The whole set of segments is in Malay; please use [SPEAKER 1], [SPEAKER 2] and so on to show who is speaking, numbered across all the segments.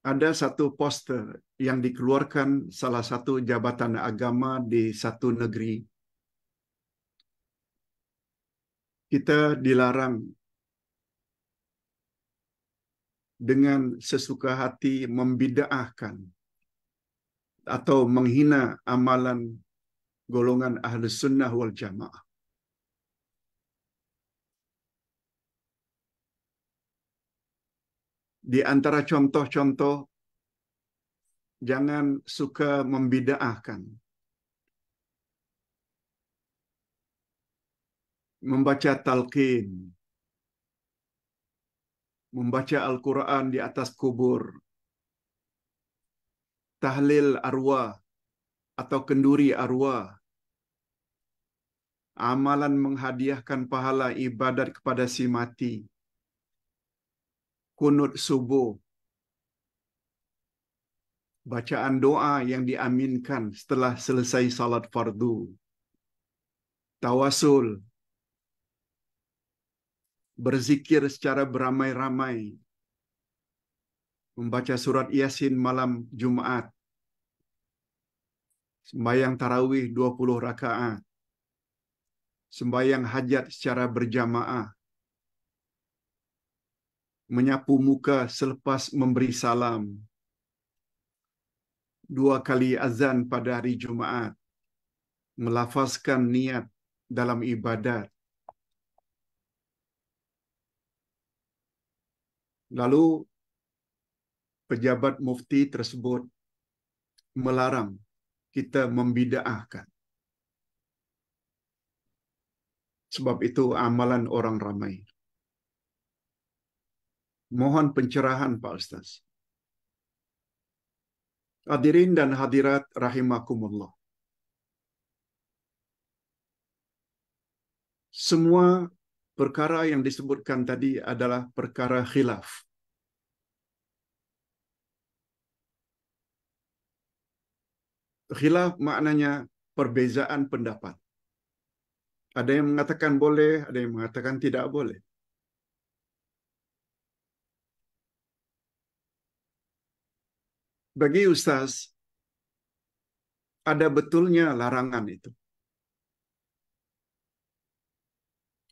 [SPEAKER 1] ada satu poster yang dikeluarkan salah satu jabatan agama di satu negeri. Kita dilarang dengan sesuka hati membid'ahkan atau menghina amalan golongan Ahlus Sunnah wal Jamaah. Di antara contoh-contoh, jangan suka membid'ahkan. Membaca talqin, membaca Al-Quran di atas kubur, tahlil arwah atau kenduri arwah, amalan menghadiahkan pahala ibadat kepada si mati, kunut subuh, bacaan doa yang diaminkan setelah selesai salat fardu, tawasul, berzikir secara beramai-ramai, membaca surat Yasin malam Jumat, sembahyang tarawih 20 rakaat, sembahyang hajat secara berjamaah, menyapu muka selepas memberi salam, 2 kali azan pada hari Jumaat, melafazkan niat dalam ibadat. Lalu pejabat mufti tersebut melarang kita membid'ahkan. Sebab itu amalan orang ramai. Mohon pencerahan Pak Ustaz. Hadirin dan hadirat rahimakumullah. Semua perkara yang disebutkan tadi adalah perkara khilaf. Khilaf maknanya perbezaan pendapat. Ada yang mengatakan boleh, ada yang mengatakan tidak boleh. Bagi Ustaz, ada betulnya larangan itu.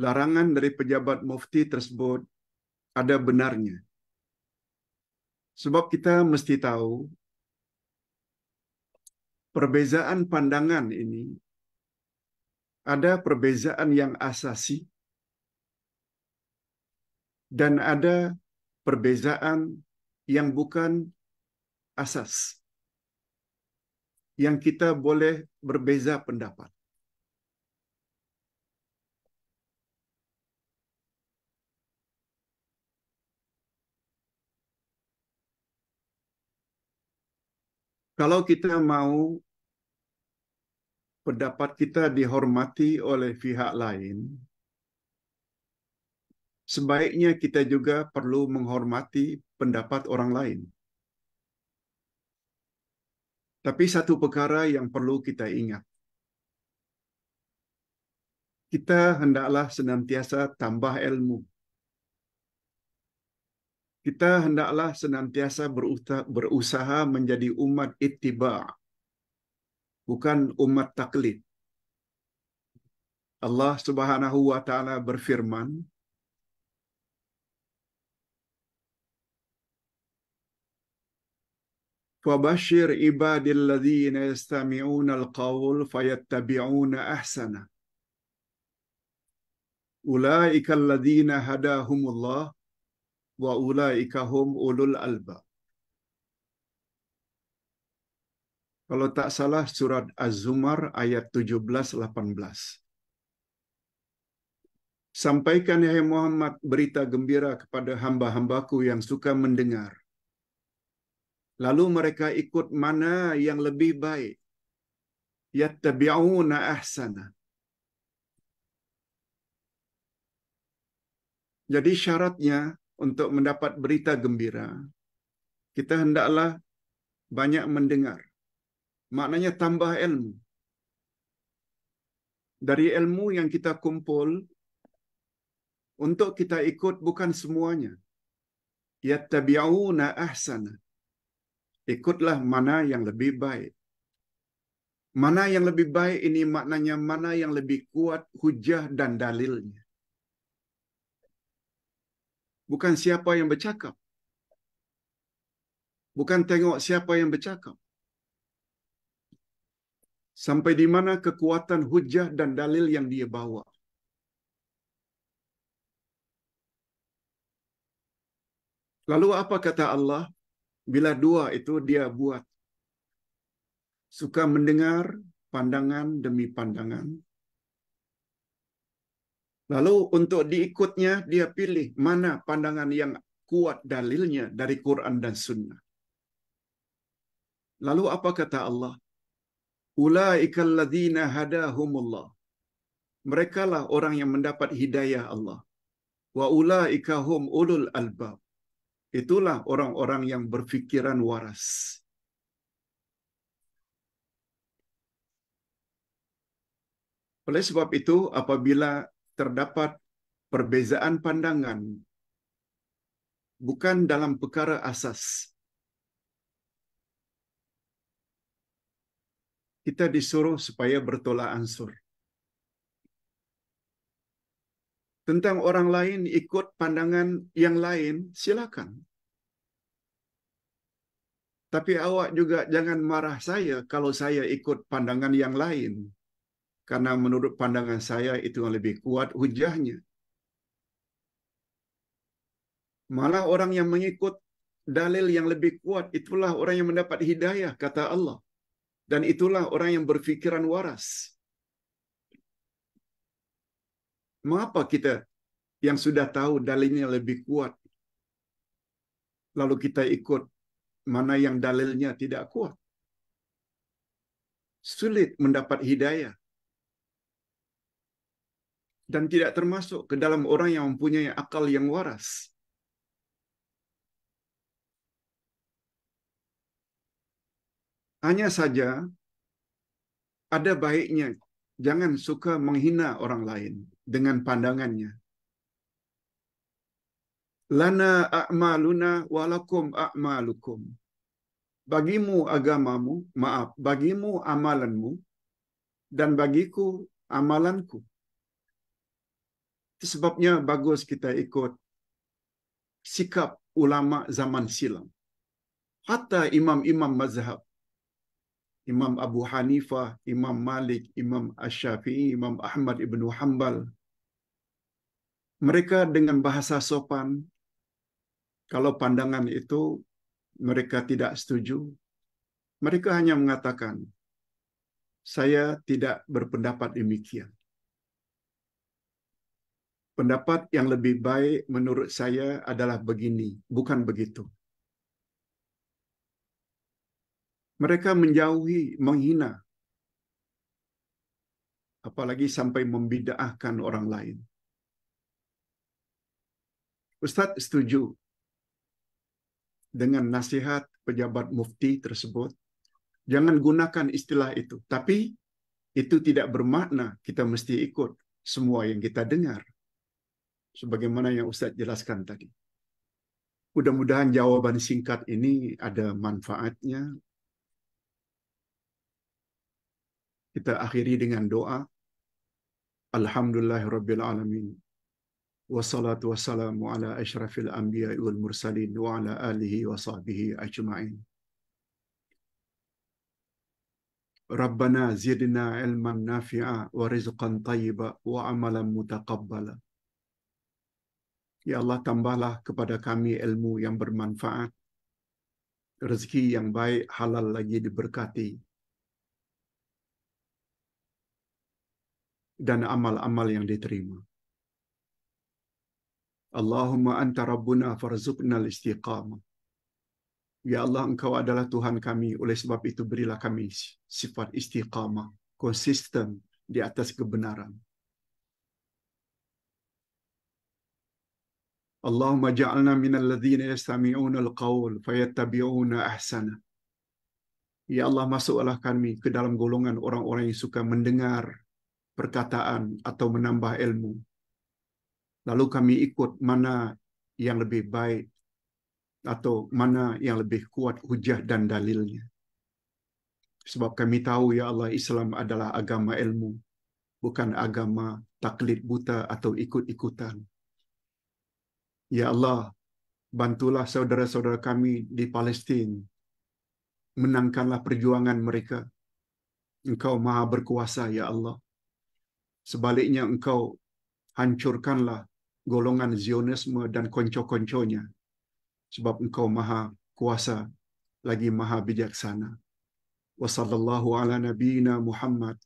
[SPEAKER 1] Larangan dari pejabat mufti tersebut ada benarnya. Sebab kita mesti tahu, perbezaan pandangan ini ada perbezaan yang asasi dan ada perbezaan yang bukan asas, yang kita boleh berbeza pendapat. Kalau kita mau pendapat kita dihormati oleh pihak lain, sebaiknya kita juga perlu menghormati pendapat orang lain. Tapi satu perkara yang perlu kita ingat, kita hendaklah senantiasa tambah ilmu. Kita hendaklah senantiasa berusaha menjadi umat ittiba', bukan umat taklid. Allah Subhanahu wa taala berfirman, "Fabashshir ibadil ladzina yastami'una al-qawl fayattabi'una ahsana. Ulaika alladzina hadahumullah wa ulaika hum ulul albab." Kalau tak salah surat Az-Zumar ayat 17-18. Sampaikan hai Muhammad berita gembira kepada hamba-hambaku yang suka mendengar. Lalu mereka ikut mana yang lebih baik. Yattabi'una ahsana. Jadi syaratnya untuk mendapat berita gembira, kita hendaklah banyak mendengar. Maknanya tambah ilmu. Dari ilmu yang kita kumpul, untuk kita ikut bukan semuanya. Yattabi'una ahsana. ikutlah mana yang lebih baik. Mana yang lebih baik ini maknanya mana yang lebih kuat hujah dan dalilnya. Bukan siapa yang bercakap. Bukan tengok siapa yang bercakap. Sampai di mana kekuatan hujah dan dalil yang dia bawa. Lalu apa kata Allah? Bila dua itu dia buat. Suka mendengar pandangan demi pandangan. Lalu untuk diikutnya, dia pilih mana pandangan yang kuat dalilnya dari Quran dan Sunnah. Lalu apa kata Allah? Ulaikal ladzina hadahumullah. Merekalah orang yang mendapat hidayah Allah. Wa ulaika hum ulul albab. Itulah orang-orang yang berfikiran waras. Oleh sebab itu, apabila terdapat perbezaan pandangan bukan dalam perkara asas, kita disuruh supaya bertolak ansur. Tentang orang lain ikut pandangan yang lain, silakan. Tapi awak juga jangan marah saya kalau saya ikut pandangan yang lain. Karena menurut pandangan saya itu yang lebih kuat hujahnya. Malah orang yang mengikut dalil yang lebih kuat, itulah orang yang mendapat hidayah, kata Allah. Dan itulah orang yang berfikiran waras. Mengapa kita yang sudah tahu dalilnya lebih kuat, lalu kita ikut mana yang dalilnya tidak kuat? Sulit mendapat hidayah. Dan tidak termasuk ke dalam orang yang mempunyai akal yang waras. Hanya saja ada baiknya jangan suka menghina orang lain dengan pandangannya. Lana a'maluna walakum a'malukum. Bagimu agamamu, maaf, bagimu amalanmu dan bagiku amalanku. Itu sebabnya bagus kita ikut sikap ulama zaman silam. Hatta imam-imam mazhab. Imam Abu Hanifah, Imam Malik, Imam Ash-Shafi'i, Imam Ahmad ibn Hanbal. Mereka dengan bahasa sopan, kalau pandangan itu mereka tidak setuju, mereka hanya mengatakan, saya tidak berpendapat demikian. Pendapat yang lebih baik menurut saya adalah begini, bukan begitu. Mereka menjauhi, menghina, apalagi sampai membid'ahkan orang lain. Ustaz setuju dengan nasihat pejabat mufti tersebut. Jangan gunakan istilah itu. Tapi itu tidak bermakna kita mesti ikut semua yang kita dengar. Sebagaimana yang Ustaz jelaskan tadi. Mudah-mudahan jawaban singkat ini ada manfaatnya. Kita akhiri dengan doa. Alhamdulillahirabbil alamin. Wassalatu wassalamu ala asyrafil anbiya wal mursalin wa ala alihi wa sahbihi ajma'in. Rabbana zidna ilman nafi'a wa rizqan tayyiba wa amalan mutaqabbala. Ya Allah, tambahlah kepada kami ilmu yang bermanfaat, rezeki yang baik, halal lagi diberkati, dan amal-amal yang diterima. Allahumma anta rabbuna farzuqnal istiqamah. Ya Allah, Engkau adalah Tuhan kami, oleh sebab itu berilah kami sifat istiqamah, konsisten di atas kebenaran. Allahumma ja'alna minal ladzina yastami'una al-qawl fayattabi'una ahsana. Ya Allah, masuklah kami ke dalam golongan orang-orang yang suka mendengar perkataan atau menambah ilmu. Lalu kami ikut mana yang lebih baik atau mana yang lebih kuat hujah dan dalilnya. Sebab kami tahu ya Allah, Islam adalah agama ilmu, bukan agama taklid buta atau ikut-ikutan. Ya Allah, bantulah saudara-saudara kami di Palestin, menangkanlah perjuangan mereka. Engkau maha berkuasa ya Allah. Sebaliknya engkau hancurkanlah golongan Zionisme dan konco-konconya. Sebab engkau maha kuasa lagi maha bijaksana. Wa sallallahu ala nabiyyina Muhammad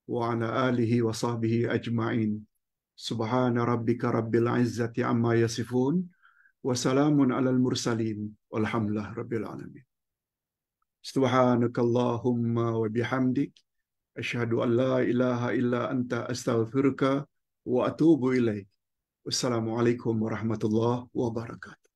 [SPEAKER 1] wa ala alihi wa sahbihi ajma'in. Subhana rabbika rabbil izzati amma yasifun wa salamun alal mursalin walhamdulillah rabbil alamin. Subhanakallahumma wa bihamdik asyhadu an la ilaha illa anta astaghfiruka wa atubu ilaik. Wassalamualaikum warahmatullahi wabarakatuh.